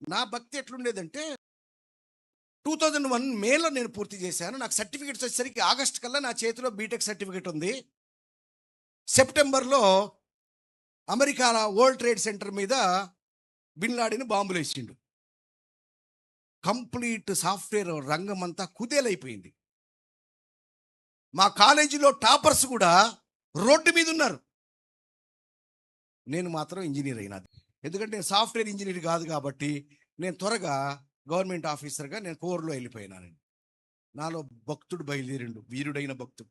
నా భక్తి ఎట్లుండేదంటే 2001 మేలో నేను పూర్తి చేశాను. నాకు సర్టిఫికేట్స్ వచ్చేసరికి ఆగస్ట్ కల్లా నా చేతిలో బీటెక్ సర్టిఫికేట్ ఉంది. సెప్టెంబర్‌లో అమెరికా వరల్డ్ ట్రేడ్ సెంటర్ మీద బిన్ లాడెన్ బాంబులేసిండు. కంప్లీట్ సాఫ్ట్‌వేర్ రంగం అంతా కుదేలైపోయింది. మా కాలేజీలో టాపర్స్ కూడా రోడ్డు మీద ఉన్నారు. నేను మాత్రం ఇంజనీర్ అయినా. ఎందుకంటే నేను సాఫ్ట్‌వేర్ ఇంజనీర్ కాదు కాబట్టి నేను త్వరగా గవర్నమెంట్ ఆఫీసర్‌గా నేను కోర్‌లో వెళ్ళిపోయినానండి. నాలో భక్తుడు బయలుదేరిండు, వీరుడైన భక్తుడు.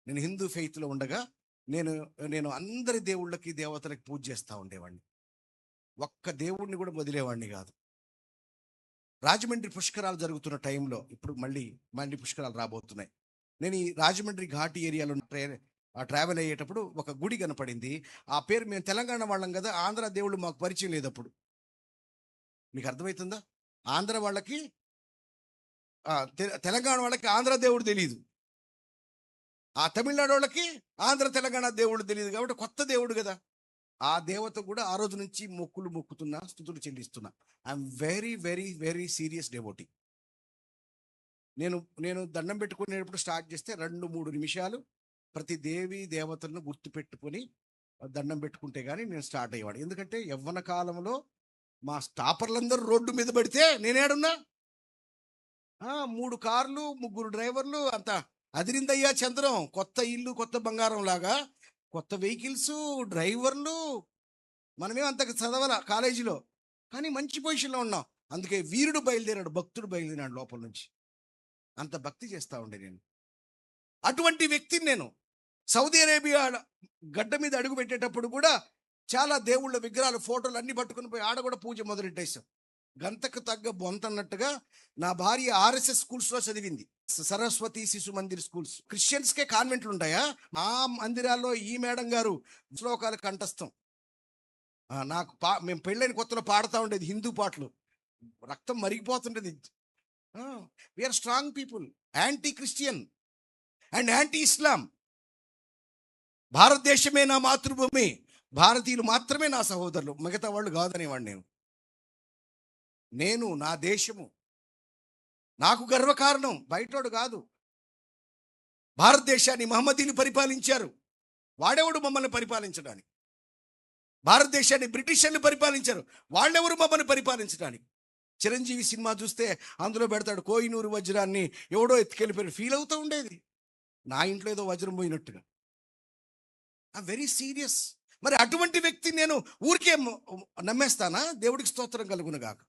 నేను హిందూ ఫెయిత్‌లో ఉండగా నేను నేను అందరి దేవుళ్ళకి దేవతలకి పూజ చేస్తూ ఉండేవాడిని. ఒక్క దేవుడిని కూడా వదిలేవాడిని కాదు. రాజమండ్రి పుష్కరాలు జరుగుతున్న టైంలో ఇప్పుడు మళ్ళీ పుష్కరాలు రాబోతున్నాయి. నేను ఈ రాజమండ్రి ఘాటి ఏరియాలో ట్రావెల్ అయ్యేటప్పుడు ఒక గుడి కనపడింది. ఆ పేరు, మేము తెలంగాణ వాళ్ళం కదా, ఆంధ్ర దేవుళ్ళు మాకు పరిచయం లేదు అప్పుడు. మీకు అర్థమవుతుందా? ఆంధ్ర వాళ్ళకి తెలంగాణ వాళ్ళకి ఆంధ్ర దేవుడు తెలియదు, ఆ తమిళనాడు వాళ్ళకి ఆంధ్ర తెలంగాణ దేవుడు తెలియదు. కాబట్టి కొత్త దేవుడు కదా, ఆ దేవత కూడా ఆ రోజు నుంచి మొక్కుతున్నా, స్తుతులు చెల్లిస్తున్నా. I'm very very very serious devotee. నేను దండం పెట్టుకునేటప్పుడు స్టార్ట్ చేస్తే 2-3 నిమిషాలు ప్రతి దేవి దేవతలను గుర్తుపెట్టుకొని దండం పెట్టుకుంటే కానీ నేను స్టార్ట్ అయ్యేవాడు. ఎందుకంటే యవ్వన కాలంలో మా స్టాపర్లందరూ రోడ్డు మీద పడితే నేనేడున్నా. 3 కార్లు, 3 డ్రైవర్లు, అంత అదిరిందయ్యా చంద్రం. కొత్త ఇల్లు కొత్త బంగారం లాగా, కొత్త వెహికల్స్, డ్రైవర్లు. మనమేం అంత చదవాల కాలేజీలో, కానీ మంచి పొజిషన్లో ఉన్నాం. అందుకే వీరుడు బయలుదేరాడు, భక్తుడు బయలుదేరాడు లోపల నుంచి. అంత భక్తి చేస్తూ ఉండే నేను. అటువంటి వ్యక్తిని నేను. సౌదీ అరేబియా గడ్డ మీద అడుగు పెట్టేటప్పుడు కూడా చాలా దేవుళ్ళ విగ్రహాలు, ఫోటోలు అన్ని పట్టుకుని పోయి ఆడ కూడా పూజ మొదలెట్టేశాం. గంతకు తగ్గ బొంతన్నట్టుగా నా భార్య ఆర్ఎస్ఎస్ స్కూల్స్లో చదివింది. సరస్వతి శిశు మందిర్ స్కూల్స్. క్రిస్టియన్స్కే కాన్వెంట్లు ఉంటాయా? ఆ మందిరాల్లో ఈ మేడం గారు శ్లోకాలు కంఠస్థం. నాకు మేము పెళ్ళైన కొత్తలో పాడుతూ ఉండేది హిందూ పాటలు, రక్తం మరిగిపోతుండేది. We are strong people, anti Christian and anti Islam. భారతదేశమే నా మాతృభూమి, భారతీయులు మాత్రమే నా సహోదరులు, మిగతా వాళ్ళు కాదనేవాడు. నేను నా దేశము నాకు గర్వకారణం, బయటోడు కాదు. భారతదేశాన్ని మహమ్మదీలు పరిపాలించారు, వాడెవడు మమ్మల్ని పరిపాలించడానికి? భారతదేశాన్ని బ్రిటిషర్లు పరిపాలించారు, వాళ్ళెవరు మమ్మల్ని పరిపాలించడానికి? చిరంజీవి సినిమా చూస్తే అందులో పెడతాడు కోహినూరు వజ్రాన్ని ఎవడో ఎత్తుకెళ్ళిపోయి ఫీల్ అవుతూ ఉండేది. నా ఇంట్లో ఏదో వజ్రం పోయినట్టుగా. Very serious. మరి అటువంటి వ్యక్తి నేను ఊరికే నమ్మేస్తానా? దేవుడికి స్తోత్రం కలుగునుగాక.